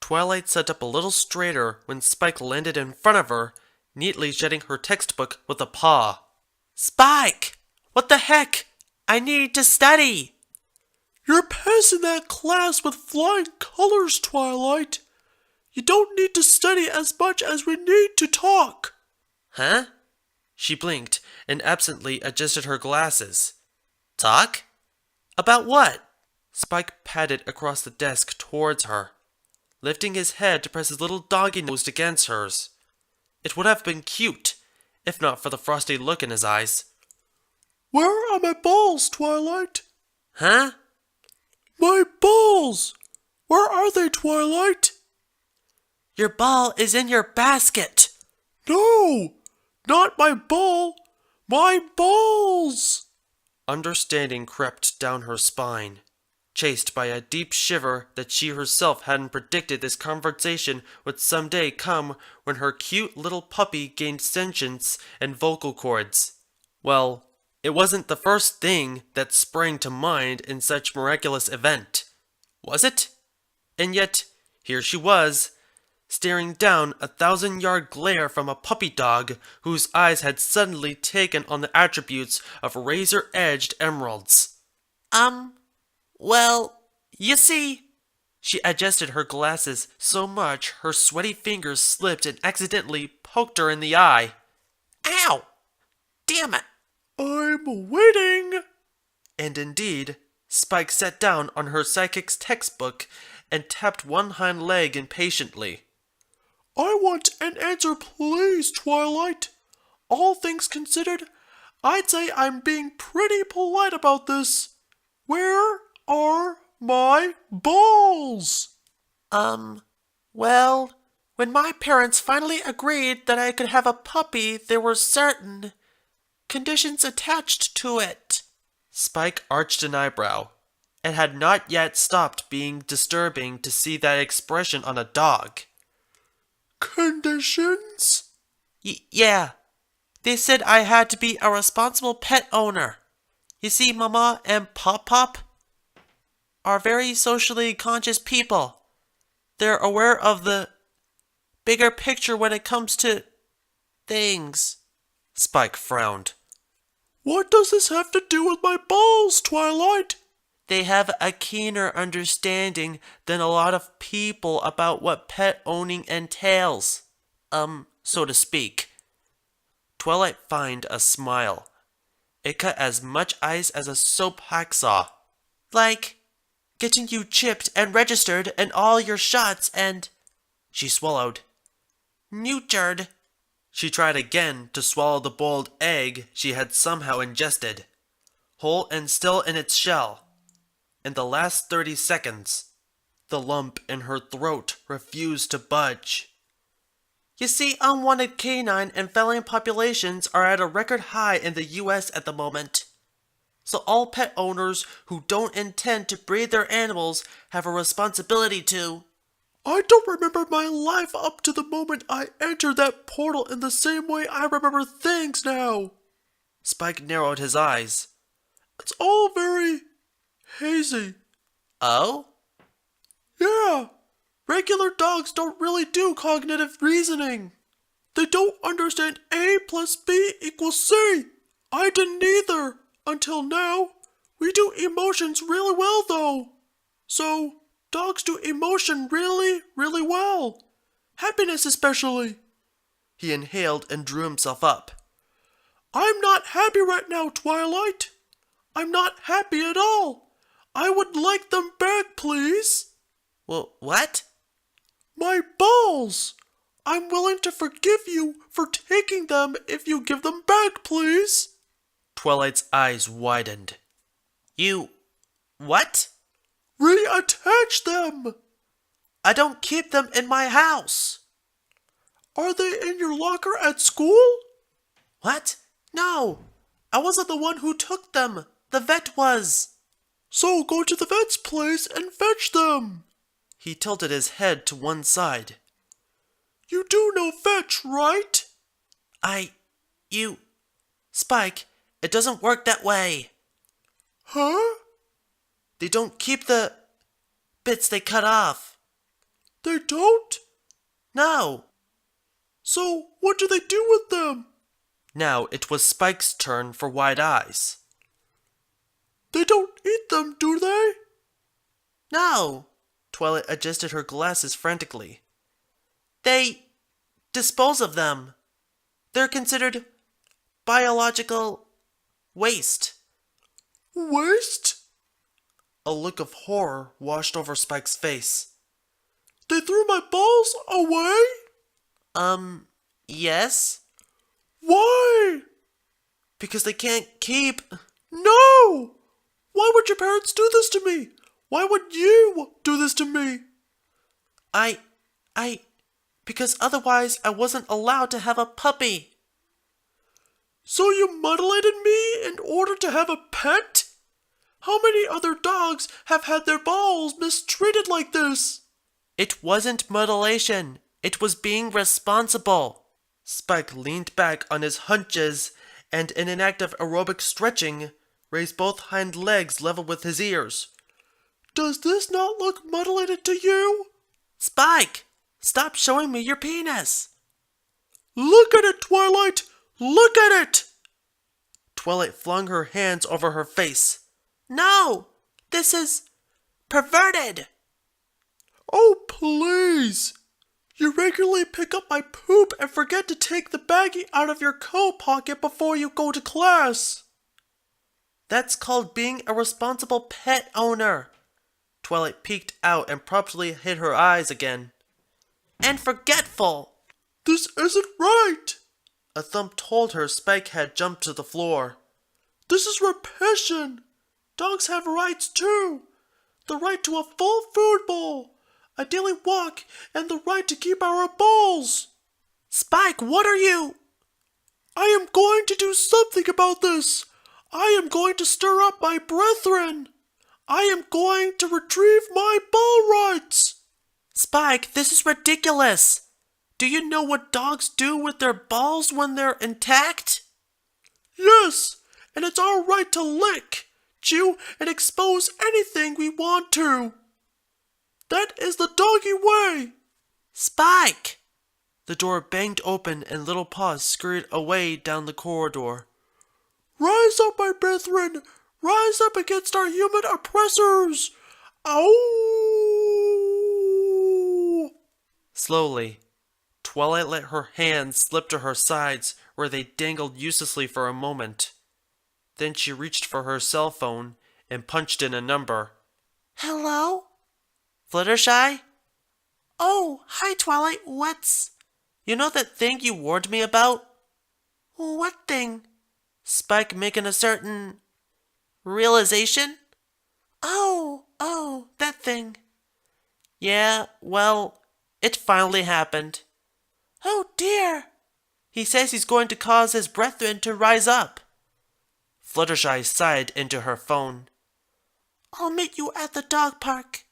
Twilight sat up a little straighter when Spike landed in front of her, neatly shedding her textbook with a paw. "Spike! What the heck? I need to study!" "You're passing that class with flying colors, Twilight. You don't need to study as much as we need to talk." Huh? She blinked and absently adjusted her glasses. Talk? About what? Spike padded across the desk towards her, lifting his head to press his little doggy nose against hers. It would have been cute, if not for the frosty look in his eyes. "Where are my balls, Twilight?" Huh? "My balls! Where are they, Twilight?" "Your ball is in your basket." "No! Not my ball! My balls!" Understanding crept down her spine, chased by a deep shiver that she herself hadn't predicted this conversation would someday come when her cute little puppy gained sentience and vocal cords. Well, it wasn't the first thing that sprang to mind in such miraculous event, was it? And yet, here she was, staring down a 1,000-yard glare from a puppy dog whose eyes had suddenly taken on the attributes of razor-edged emeralds. Well, you see," she adjusted her glasses so much her sweaty fingers slipped and accidentally poked her in the eye. "Ow! Damn it!" "I'm waiting." And indeed, Spike sat down on her psychic's textbook and tapped one hind leg impatiently. "I want an answer, please, Twilight. All things considered, I'd say I'm being pretty polite about this. Where are my balls?" Well, when my parents finally agreed that I could have a puppy, there were certain conditions attached to it." Spike arched an eyebrow. It had not yet stopped being disturbing to see that expression on a dog. "Conditions?" Yeah. They said I had to be a responsible pet owner. You see, Mama and Pop are very socially conscious people. They're aware of the bigger picture when it comes to things. Spike frowned. "What does this have to do with my balls, Twilight?" They have a keener understanding than a lot of people about what pet owning entails. So to speak. Twilight feigned a smile. It cut as much ice as a soap hacksaw. Like getting you chipped and registered and all your shots and... She swallowed. Neutered. She tried again to swallow the boiled egg she had somehow ingested, whole and still in its shell. In the last 30 seconds, the lump in her throat refused to budge. You see, unwanted canine and feline populations are at a record high in the US at the moment. So all pet owners who don't intend to breed their animals have a responsibility to... "I don't remember my life up to the moment I entered that portal in the same way I remember things now." Spike narrowed his eyes. "It's all very hazy." Oh? "Yeah. Regular dogs don't really do cognitive reasoning. They don't understand A plus B equals C. I didn't either, until now. We do emotions really well, though. So, dogs do emotion really, really well. Happiness especially." He inhaled and drew himself up. "I'm not happy right now, Twilight. I'm not happy at all. I would like them back, please." Well, what? "My balls! I'm willing to forgive you for taking them if you give them back, please." Twilight's eyes widened. You... what? "Reattach them." I don't keep them in my house." "Are they in your locker at school?" What? No. I wasn't the one who took them. The vet was. So go to the vet's place and fetch them. He tilted his head to one side. You do know fetch, right? Spike, it doesn't work that way. Huh? They don't keep the bits they cut off. They don't? No. So what do they do with them? Now it was Spike's turn for wide eyes. They don't eat them, do they? No. Twilight adjusted her glasses frantically. They dispose of them. They're considered biological waste. Waste? A look of horror washed over Spike's face. They threw my balls away? Yes? Why? Because they can't keep... No! Why would your parents do this to me? Why would you do this to me? Because otherwise I wasn't allowed to have a puppy. So you mutilated me in order to have a pet? How many other dogs have had their balls mistreated like this? It wasn't mutilation. It was being responsible. Spike leaned back on his hunches and, in an act of aerobic stretching, raised both hind legs level with his ears. Does this not look mutilated to you? Spike! Stop showing me your penis! Look at it, Twilight! Look at it! Twilight flung her hands over her face. No! This is perverted! Oh, please! You regularly pick up my poop and forget to take the baggie out of your coat pocket before you go to class. That's called being a responsible pet owner. Twilight peeked out and promptly hid her eyes again. And forgetful! This isn't right! A thump told her Spike had jumped to the floor. This is repression! Dogs have rights too! The right to a full food bowl, a daily walk, and the right to keep our balls! Spike, what are you? I am going to do something about this! I am going to stir up my brethren! I am going to retrieve my ball rights! Spike, this is ridiculous! Do you know what dogs do with their balls when they're intact? Yes, and it's our right to lick, chew, and expose anything we want to. That is the doggy way. Spike! The door banged open and Little Paws scurried away down the corridor. Rise up, my brethren! Rise up against our human oppressors! Ow! Slowly, Twilight let her hands slip to her sides where they dangled uselessly for a moment. Then she reached for her cell phone and punched in a number. Hello? Fluttershy? Oh, hi Twilight, what's... You know that thing you warned me about? What thing? Spike making a certain... realization? Oh, that thing. Yeah, well, it finally happened. Oh dear. He says he's going to cause his brethren to rise up. Fluttershy sighed into her phone. I'll meet you at the dog park.